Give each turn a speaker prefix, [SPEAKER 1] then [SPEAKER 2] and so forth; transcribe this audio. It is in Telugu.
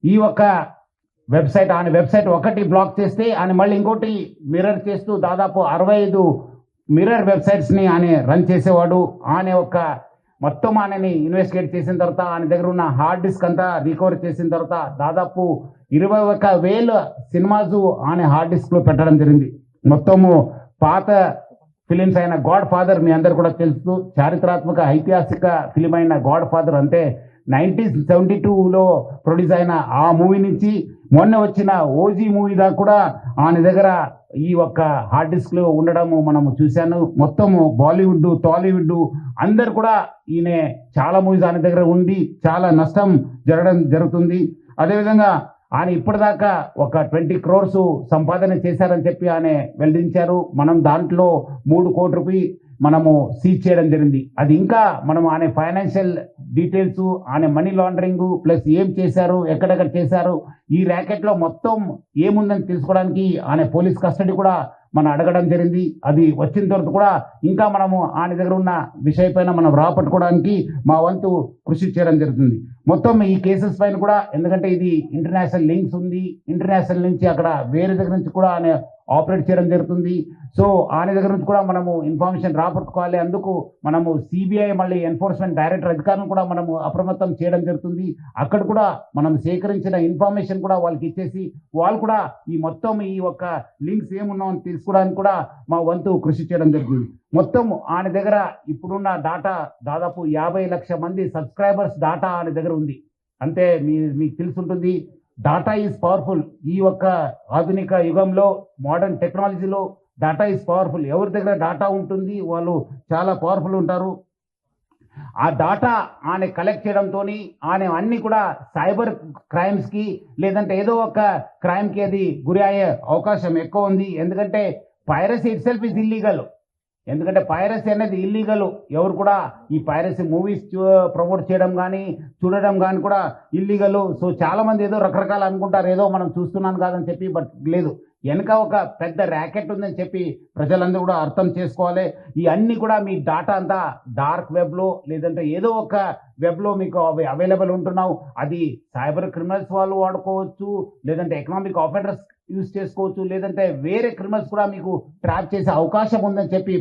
[SPEAKER 1] ఈ ఒక్క వెబ్సైట్ ఆయన వెబ్సైట్ ఒకటి బ్లాక్ చేస్తే ఆయన మళ్ళీ ఇంకోటి మిర్రర్ చేస్తూ దాదాపు 65 మిర్రర్ వెబ్సైట్స్ని ఆయన రన్ చేసేవాడు. ఆయన ఒక మొత్తం ఆయనని ఇన్వెస్టిగేట్ చేసిన తర్వాత ఆయన దగ్గర ఉన్న హార్డ్ డిస్క్ అంతా రికవర్ చేసిన తర్వాత దాదాపు 21,000 సినిమాస్ ఆయన హార్డ్ డిస్క్లో పెట్టడం జరిగింది. మొత్తము పాత ఫిలిమ్స్ అయిన గాడ్ ఫాదర్ మీ అందరు కూడా తెలుసు, చారిత్రాత్మక ఐతిహాసిక ఫిలిం అయిన గాడ్ ఫాదర్ అంటే 1972లో ప్రొడ్యూస్ అయిన ఆ మూవీ నుంచి మొన్న వచ్చిన ఓజీ మూవీ దాకా కూడా ఆయన దగ్గర ఈ ఒక్క హార్డ్ డిస్క్లో ఉండడము మనము చూశాను. మొత్తము బాలీవుడ్ టాలీవుడ్ అందరు కూడా ఈయన చాలా మూవీస్ ఆయన దగ్గర ఉండి చాలా నష్టం జరుగుతుంది. అదేవిధంగా ఆయన ఇప్పటిదాకా ఒక 20 crores సంపాదన చేశారని చెప్పి ఆయన వెల్లడించారు. మనం దాంట్లో 3 కోట్ల రూపాయలు మనము సీజ్ చేయడం జరిగింది. అది ఇంకా మనం ఆయన ఫైనాన్షియల్ డీటెయిల్స్, ఆయన మనీ లాండరింగ్ ప్లస్ ఏం చేశారు, ఎక్కడెక్కడ చేశారు, ఈ ర్యాకెట్లో మొత్తం ఏముందని తెలుసుకోవడానికి ఆయన పోలీస్ కస్టడీ కూడా మనం అడగడం జరిగింది. అది వచ్చిన తర్వాత కూడా ఇంకా మనము ఆయన దగ్గర ఉన్న విషయం పైన మనం రాపట్టుకోవడానికి మా వంతు కృషి చేయడం జరుగుతుంది. మొత్తం ఈ కేసెస్ పైన కూడా, ఎందుకంటే ఇది ఇంటర్నేషనల్ లింక్స్ ఉంది, ఇంటర్నేషనల్ నుంచి అక్కడ వేరే దగ్గర నుంచి కూడా ఆయన ఆపరేట్ చేయడం జరుగుతుంది. సో ఆయన దగ్గర నుంచి కూడా మనము ఇన్ఫర్మేషన్ రాపట్టుకోవాలి. అందుకు మనము సిబిఐ మళ్ళీ ఎన్ఫోర్స్మెంట్ డైరెక్టర్ అధికారులను కూడా మనము అప్రమత్తం చేయడం జరుగుతుంది. అక్కడ కూడా మనం సేకరించిన ఇన్ఫర్మేషన్ కూడా వాళ్ళకి ఇచ్చేసి వాళ్ళు కూడా ఈ మొత్తం ఈ ఒక్క లింక్స్ ఏమున్నామని తెలుసుకోవడానికి కూడా మా వంతు కృషి చేయడం జరుగుతుంది. మొత్తం ఆయన దగ్గర ఇప్పుడున్న డాటా దాదాపు 50 లక్షల మంది సబ్స్క్రైబర్స్ డాటా ఆయన దగ్గర ఉంది. అంటే మీకు తెలుసుంటుంది, డాటా ఈజ్ పవర్ఫుల్. ఈ ఒక్క ఆధునిక యుగంలో మోడర్న్ టెక్నాలజీలో డాటా ఈజ్ పవర్ఫుల్. ఎవరి దగ్గర డాటా ఉంటుంది వాళ్ళు చాలా పవర్ఫుల్ ఉంటారు. ఆ డాటా ఆయన కలెక్ట్ చేయడంతో ఆయన అన్ని కూడా సైబర్ క్రైమ్స్కి లేదంటే ఏదో ఒక క్రైమ్కి అది గురి అయ్యే అవకాశం ఎక్కువ ఉంది. ఎందుకంటే piracy it self is illegal. ఎందుకంటే పైరసీ అనేది ఇల్లీగల్. ఎవరు కూడా ఈ పైరసీ మూవీస్ ప్రమోట్ చేయడం కానీ చూడడం కానీ కూడా ఇల్లీగల్. సో చాలా మంది ఏదో రకరకాలు అనుకుంటారు, ఏదో మనం చూస్తున్నాను కాదని చెప్పి, బట్ లేదు, వెనక ఒక పెద్ద ర్యాకెట్ ఉందని చెప్పి ప్రజలందరూ కూడా అర్థం చేసుకోవాలి. ఈ అన్ని కూడా మీ డాటా అంతా డార్క్ వెబ్లో లేదంటే ఏదో ఒక వెబ్లో మీకు అవైలబుల్ ఉంటున్నావు. అది సైబర్ క్రిమినల్స్ వాళ్ళు వాడుకోవచ్చు, లేదంటే ఎకనామిక్ ఆఫెండర్స్ యూజ్ చేసుకోవచ్చు, లేదంటే వేరే క్రిమినల్స్ కూడా మీకు ట్రాప్ చేసే అవకాశం ఉందని చెప్పి